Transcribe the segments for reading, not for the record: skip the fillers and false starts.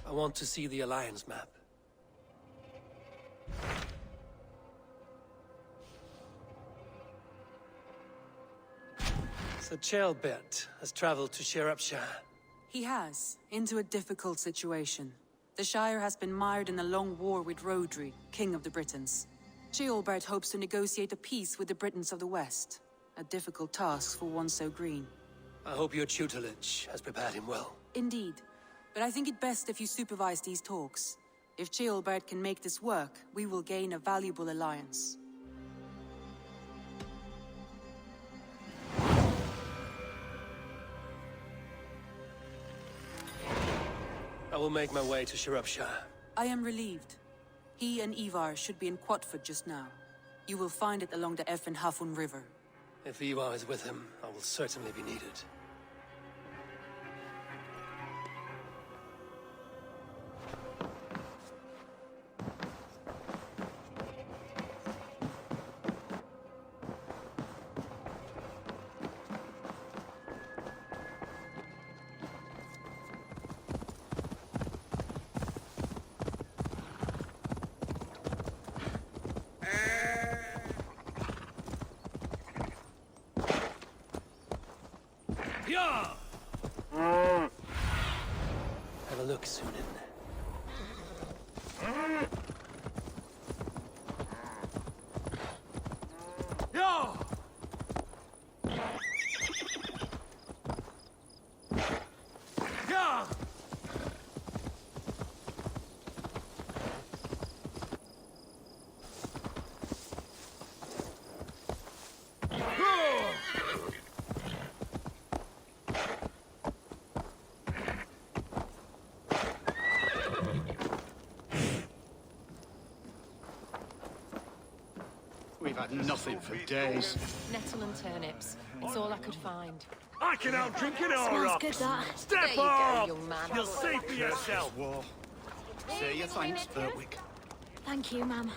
I want to see the Alliance map. So Ceolbert has traveled to Shropshire. He has, into a difficult situation. The Shire has been mired in a long war with Rhodri, King of the Britons. Ceolbert hopes to negotiate a peace with the Britons of the West. A difficult task for one so green. I hope your tutelage has prepared him well. Indeed. But I think it best if you supervise these talks. If Ceolbert can make this work, we will gain a valuable alliance. I will make my way to Shropshire. I am relieved. He and Ivar should be in Quatford just now. You will find it along the Effen Hafun River. If Ivar is with him, I will certainly be needed. Have a look, Sunan. Yo! Yeah! We've had nothing for days. Nettle and turnips. It's all I could find. I can out drink it all Smells up! good, that. Step There you go, up! young man. You'll see for yourself! War. Say your thanks, Berwick. Thank you, ma'am.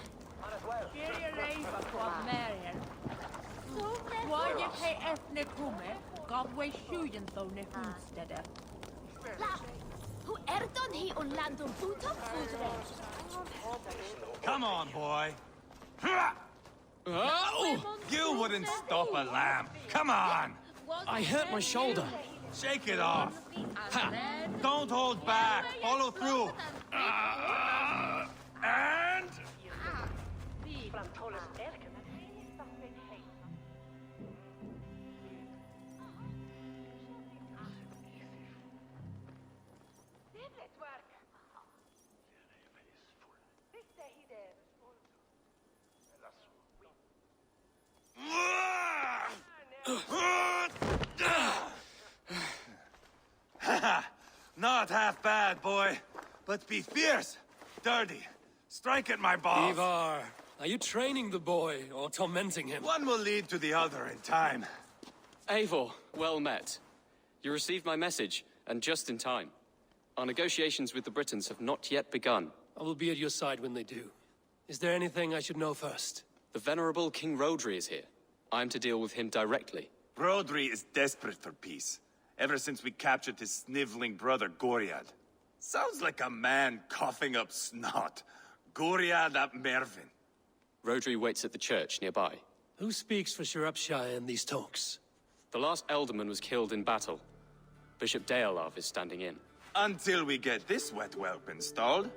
Come on, boy. You wouldn't stop a lamb. Come on! I hurt my shoulder. Shake it off. Ha. Don't hold back. Follow through. And... Not half bad, boy. But be fierce, dirty. Strike at my balls. Ivar, are you training the boy or tormenting him? One will lead to the other in time. Eivor, well met. You received my message, and just in time. Our negotiations with the Britons have not yet begun. I will be at your side when they do. Is there anything I should know first? The venerable King Rhodri is here. I am to deal with him directly. Rhodri is desperate for peace. Ever since we captured his sniveling brother, Goriad. Sounds like a man coughing up snot. Goriad ap Mervin. Rhodri waits at the church nearby. Who speaks for Shropshire in these talks? The last alderman was killed in battle. Bishop Deolav is standing in. Until we get this wet whelp installed.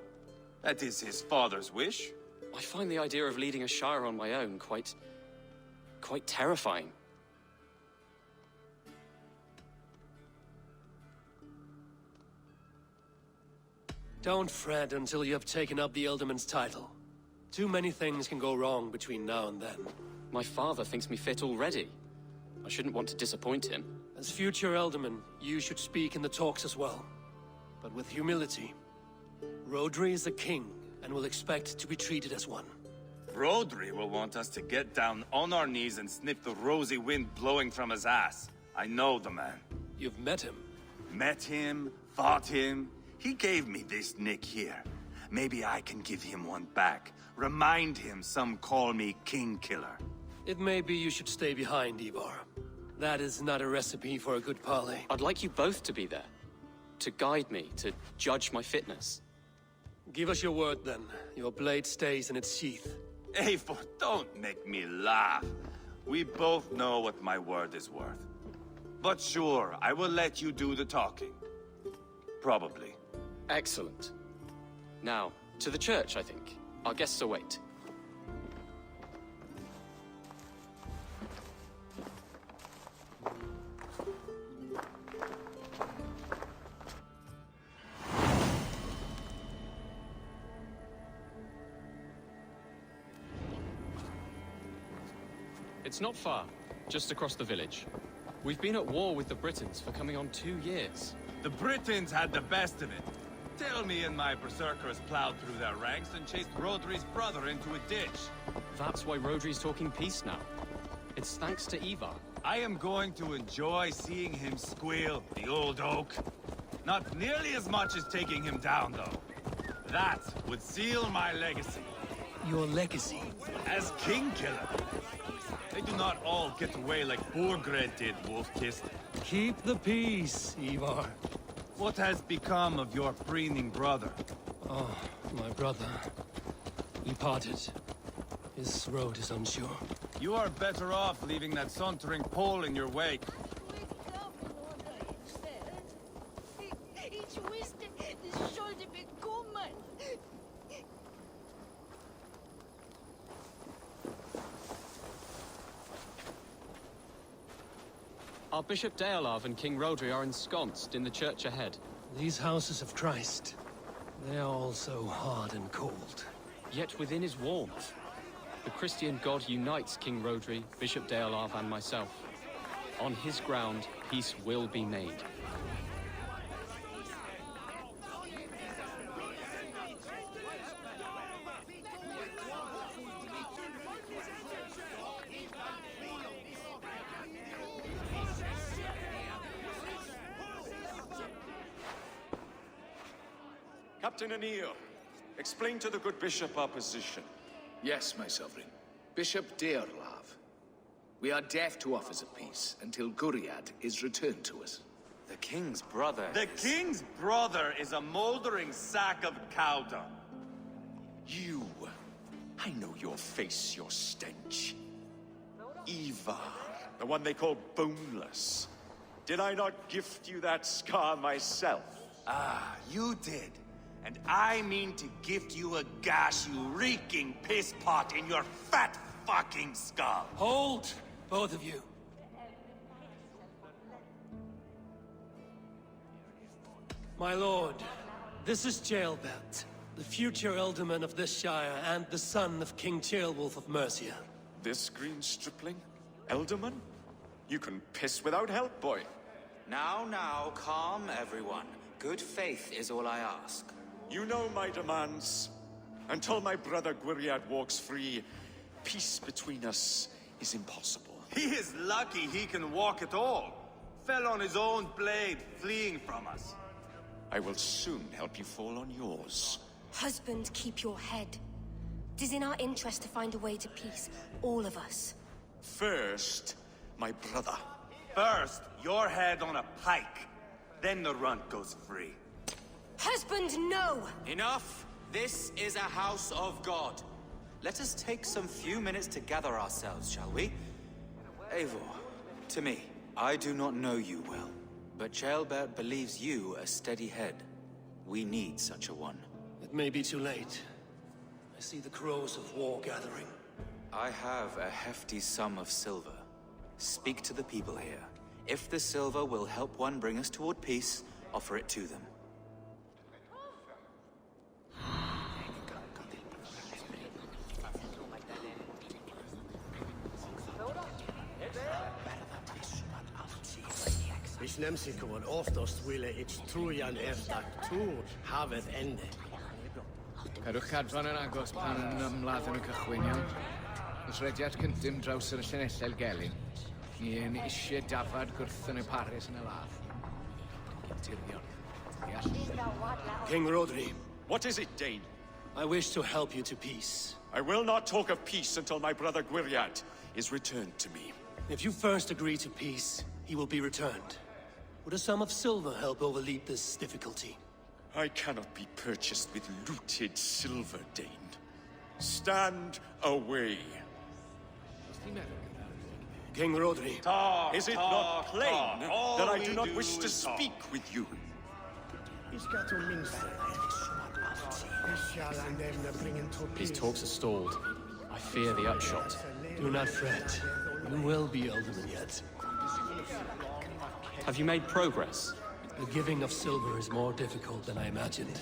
That is his father's wish. I find the idea of leading a shire on my own quite terrifying. Don't fret until you have taken up the Ealdorman's title. Too many things can go wrong between now and then. My father thinks me fit already. I shouldn't want to disappoint him. As future Ealdorman, you should speak in the talks as well. But with humility. Rhodri is a king, and will expect to be treated as one. Rhodri will want us to get down on our knees and sniff the rosy wind blowing from his ass. I know the man. You've met him. Met him, fought him. He gave me this nick here. Maybe I can give him one back. Remind him some call me King Killer. It may be you should stay behind, Ivar. That is not a recipe for a good parley. I'd like you both to be there. To guide me, to judge my fitness. Give us your word, then. Your blade stays in its sheath. Eivor, don't make me laugh. We both know what my word is worth. But sure, I will let you do the talking. Probably. Excellent. Now, to the church, I think. Our guests await. It's not far, just across the village. We've been at war with the Britons for coming on 2 years. The Britons had the best of it. Tell me and my berserkers plowed through their ranks and chased Rodri's brother into a ditch. That's why Rodri's talking peace now. It's thanks to Ivar. I am going to enjoy seeing him squeal, the old oak. Not nearly as much as taking him down, though. That would seal my legacy. Your legacy? As King Killer. They do not all get away like Borgred did, Wolf-Kissed. Keep the peace, Ivar. What has become of your preening brother? Oh, my brother. He parted. His road is unsure. You are better off leaving that sauntering Pole in your wake. Our Bishop Deolav and King Rodri are ensconced in the church ahead. These houses of Christ, they are all so hard and cold. Yet within is warmth. The Christian God unites King Rodri, Bishop Deolav, and myself. On his ground, peace will be made. Captain Anil, explain to the good bishop our position. Yes, my sovereign. Bishop Deolav. We are deaf to offers of peace until Guriad is returned to us. The king's brother The king's brother is a moldering sack of cow dung. You. I know your face, your stench. Ivar, the one they call boneless. Did I not gift you that scar myself? Ah, you did. And I mean to gift you a gash, you reeking piss pot in your fat fucking skull. Hold, both of you. My lord, this is Jailbelt, the future Elderman of this Shire and the son of King Ceolwulf of Mercia. This green stripling? Elderman? You can piss without help, boy. Now, calm everyone. Good faith is all I ask. You know my demands. Until my brother Gwiriad walks free, peace between us is impossible. He is lucky he can walk at all. Fell on his own blade, fleeing from us. I will soon help you fall on yours. Husband, keep your head. It is in our interest to find a way to peace, all of us. First, my brother. First, your head on a pike. Then the runt goes free. Husband, no! Enough! This is a house of God. Let us take some few minutes to gather ourselves, shall we? Eivor, to me, I do not know you well, but Ceolbert believes you a steady head. We need such a one. It may be too late. I see the crows of war gathering. I have a hefty sum of silver. Speak to the people here. If the silver will help one bring us toward peace, offer it to them. Hvis nemsikon oftast ville it's trújan eftir trú hafið ende. Cadwch cadfan yn agos pan yn ymladd yn y cychwyn iawn. Ysrediad cyntym draws yr llinellel gelyn. Ni yn eisiau dafad gwrthyn y Paris yn y ladd. King Rodri, What is it, Dane? I wish to help you to peace. I will not talk of peace until my brother Gwiriad is returned to me. If you first agree to peace, he will be returned. Would a sum of silver help overleap this difficulty? I cannot be purchased with looted silver, Dane. Stand away. King Rodri. Is it not plain that I do not wish to speak with you? These talks are stalled. I fear the upshot. Do not fret. You will be alderman yet. Have you made progress? The giving of silver is more difficult than I imagined.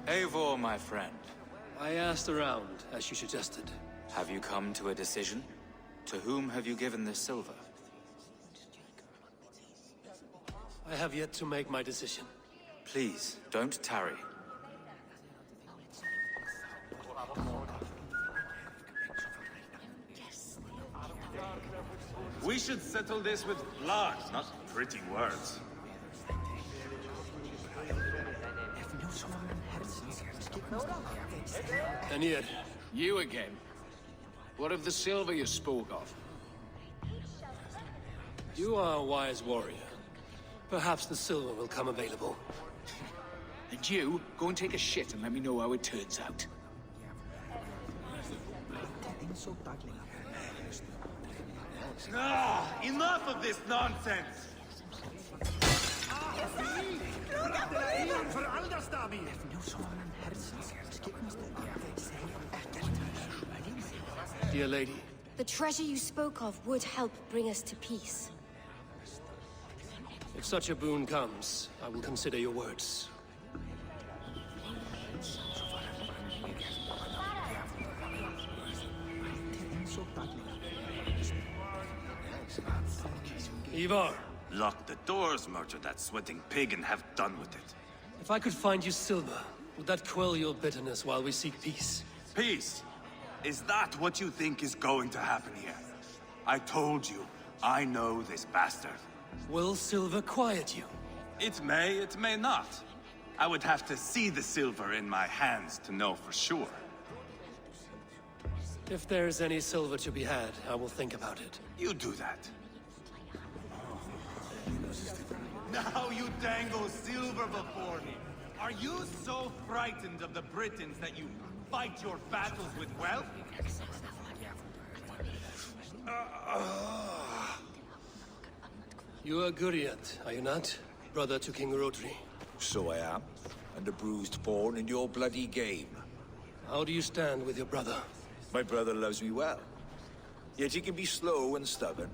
Eivor, my friend. I asked around, as you suggested. Have you come to a decision? To whom have you given this silver? I have yet to make my decision. Please, don't tarry. We should settle this with blood, not pretty words. Anir, You again? What of the silver you spoke of? you are a wise warrior. Perhaps the silver will come available. And you, go and take a shit and let me know how it turns out. Enough of this nonsense! Dear lady, The treasure you spoke of would help bring us to peace. if such a boon comes, I will consider your words. Ivar, Lock the doors, murder that sweating pig, and have done with it. if I could find you silver, would that quell your bitterness while we seek peace? Peace? Is that what you think is going to happen here? I told you, I know this bastard. Will silver quiet you? It may not. I would have to see the silver in my hands to know for sure. If there's any silver to be had, I will think about it. You do that. Now you dangle silver before me. Are you so frightened of the Britons that you fight your battles with wealth? You are Guriat, are you not? Brother to King Rodri. So I am, and a bruised pawn in your bloody game. How do you stand with your brother? My brother loves me well. Yet he can be slow and stubborn.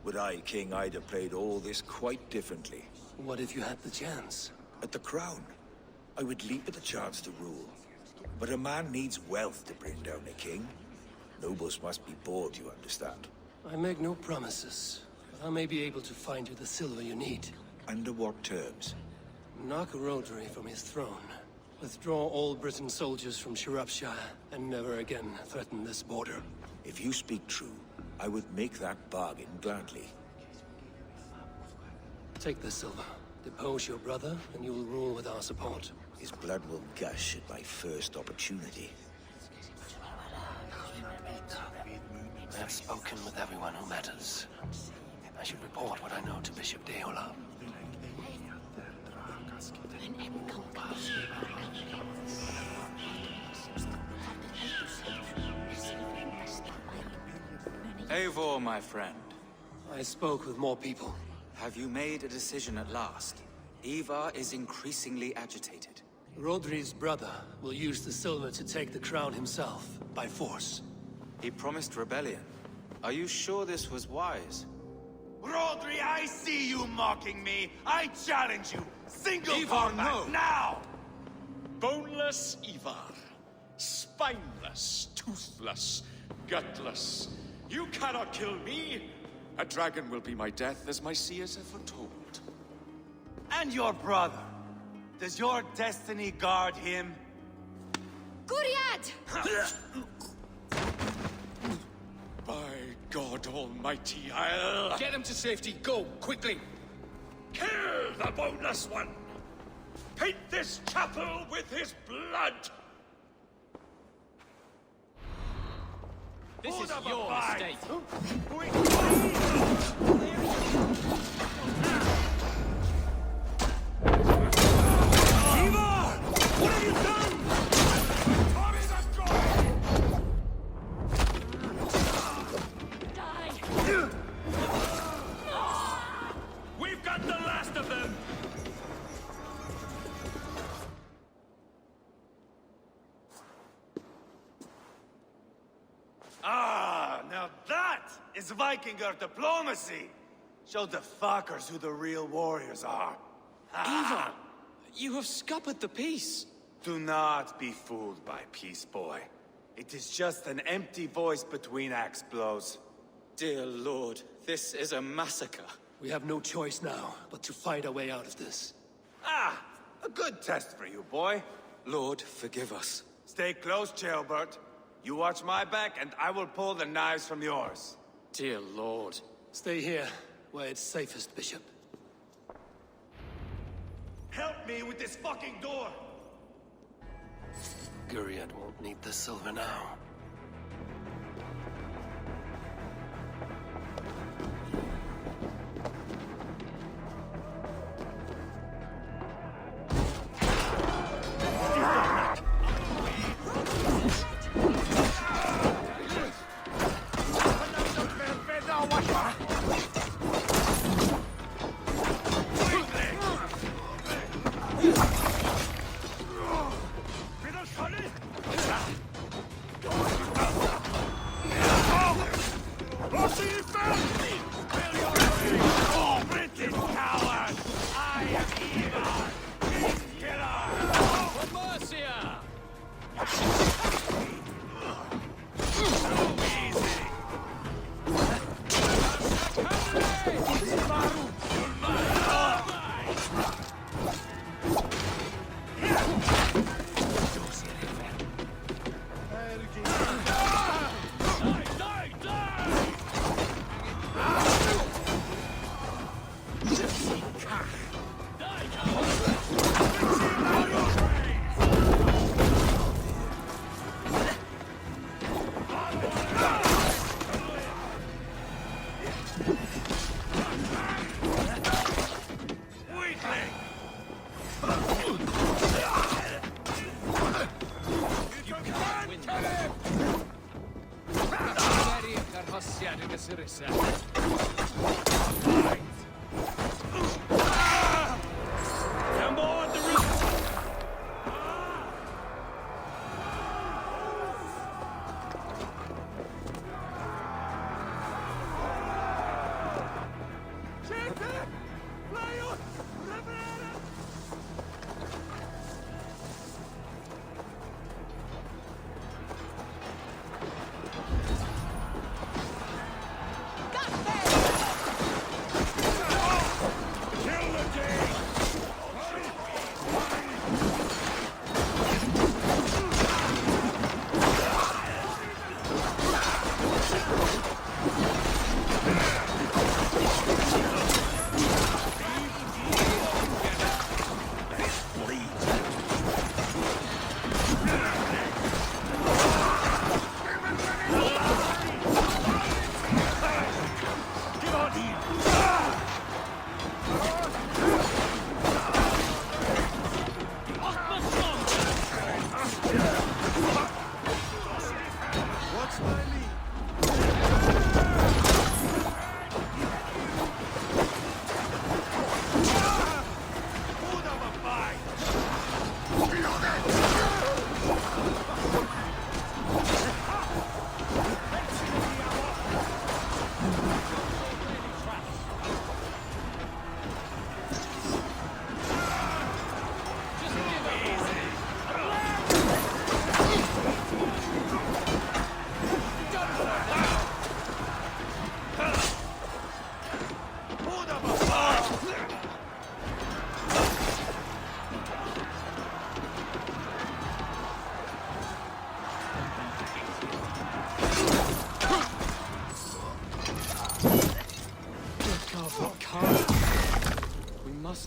Were I king, I'd have played all this quite differently. What if you had the chance? At the crown, I would leap at the chance to rule. But a man needs wealth to bring down a king. Nobles must be bought, you understand. I make no promises, but I may be able to find you the silver you need. Under what terms? Knock Rodri from his throne. Withdraw all Britain soldiers from Shropshire, and never again threaten this border. If you speak true, I would make that bargain gladly. Take the silver. Depose your brother, and you will rule with our support. His blood will gush at my first opportunity. I have spoken with everyone who matters. I should report what I know to Bishop Deola. Eivor, my friend. I spoke with more people. Have you made a decision at last? Ivar is increasingly agitated. Rodri's brother will use the silver to take the crown himself, by force. He promised rebellion. Are you sure this was wise? Rodri, I see you mocking me! I challenge you! Single Ivar, combat, no. now! Boneless Ivar. Spineless, toothless, gutless. You cannot kill me! A dragon will be my death, as my seers have foretold. And your brother. Does your destiny guard him? Guriad! By God Almighty, I'll... Get him to safety, go, quickly! Kill the boneless one! Paint this chapel with his blood! This is your estate. We've got the last of them! Ah, now that is Vikinger diplomacy! Show the fuckers who the real warriors are. Ivar, you have scuppered the peace. Do not be fooled by peace, boy. It is just an empty voice between axe blows. Dear Lord, this is a massacre. We have no choice now but to find our way out of this. Ah, a good test for you, boy. Lord, forgive us. Stay close, Jailbert. You watch my back, and I will pull the knives from yours. Dear Lord. Stay here, where it's safest, Bishop. Help me with this fucking door! Guriad won't need the silver now.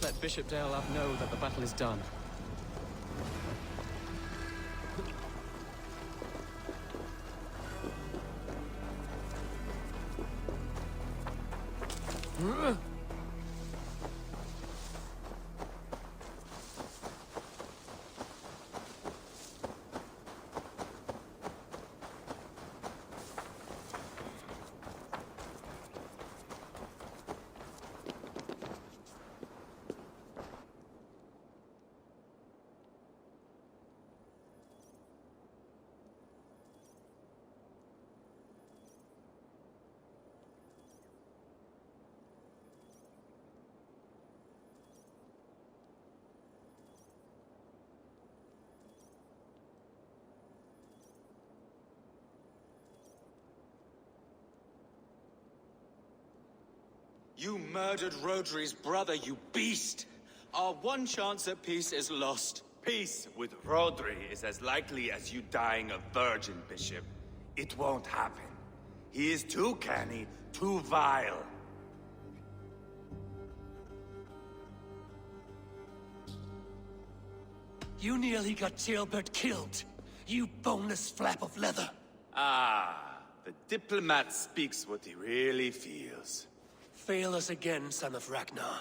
Let Bishop Dalehav know that the battle is done. You murdered Rodri's brother, you beast! Our one chance at peace is lost. Peace with Rodri is as likely as you dying a virgin, Bishop. It won't happen. He is too canny, too vile. You nearly got Jailbird killed. You boneless flap of leather. Ah, the diplomat speaks what he really feels. Fail us again, son of Ragnar.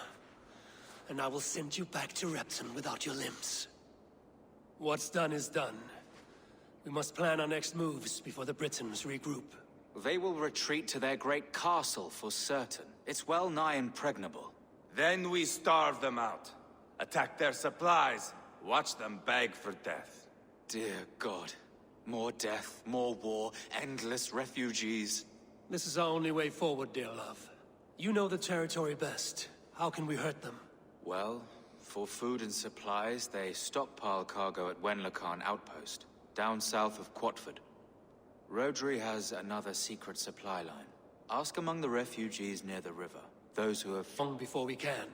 And I will send you back to Repton without your limbs. What's done is done. We must plan our next moves before the Britons regroup. They will retreat to their great castle for certain. It's well nigh impregnable. Then we starve them out. Attack their supplies. Watch them beg for death. Dear God. More death, more war, endless refugees. This is our only way forward, dear love. You know the territory best. How can we hurt them? Well, for food and supplies, they stockpile cargo at Wenlacan Outpost, down south of Quatford. Rodri has another secret supply line. Ask among the refugees near the river, those who have... Long before we can.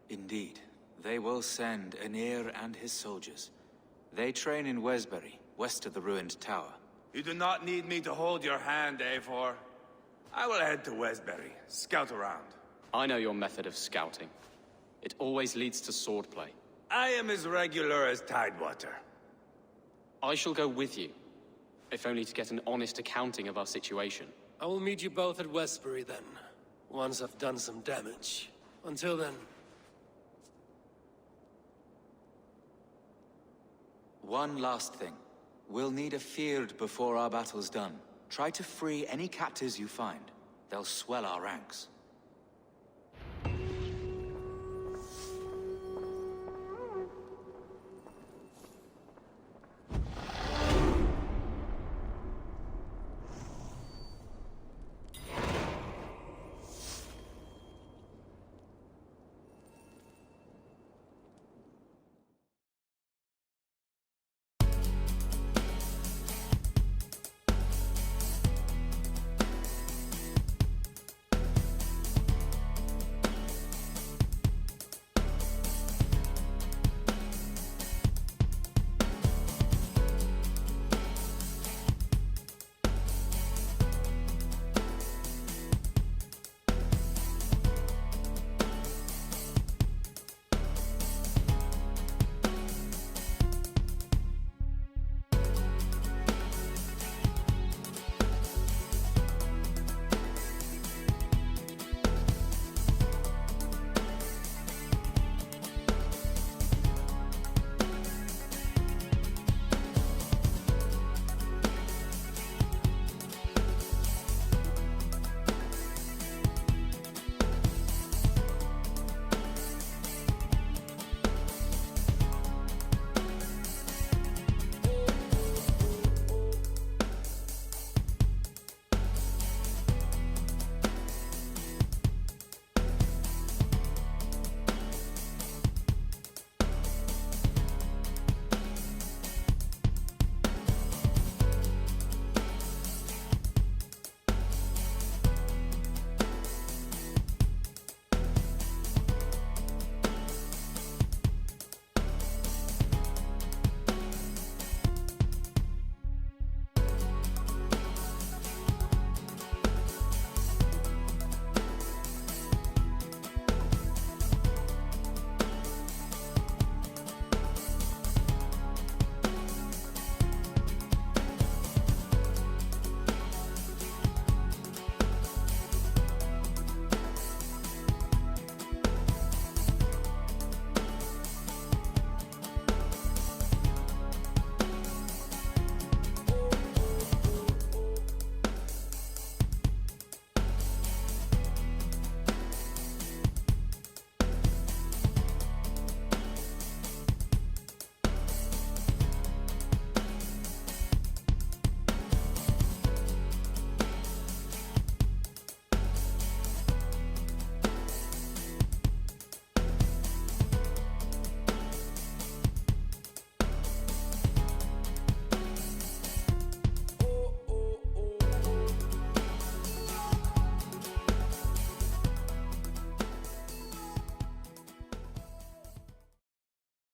Indeed. They will send Aenir and his soldiers. They train in Wesbury, west of the ruined tower. You do not need me to hold your hand, Eivor. I will head to Wesbury, scout around. I know your method of scouting. It always leads to swordplay. I am as regular as Tidewater. I shall go with you, if only to get an honest accounting of our situation. I will meet you both at Westbury then, once I've done some damage. Until then... One last thing. We'll need a field before our battle's done. Try to free any captives you find. They'll swell our ranks.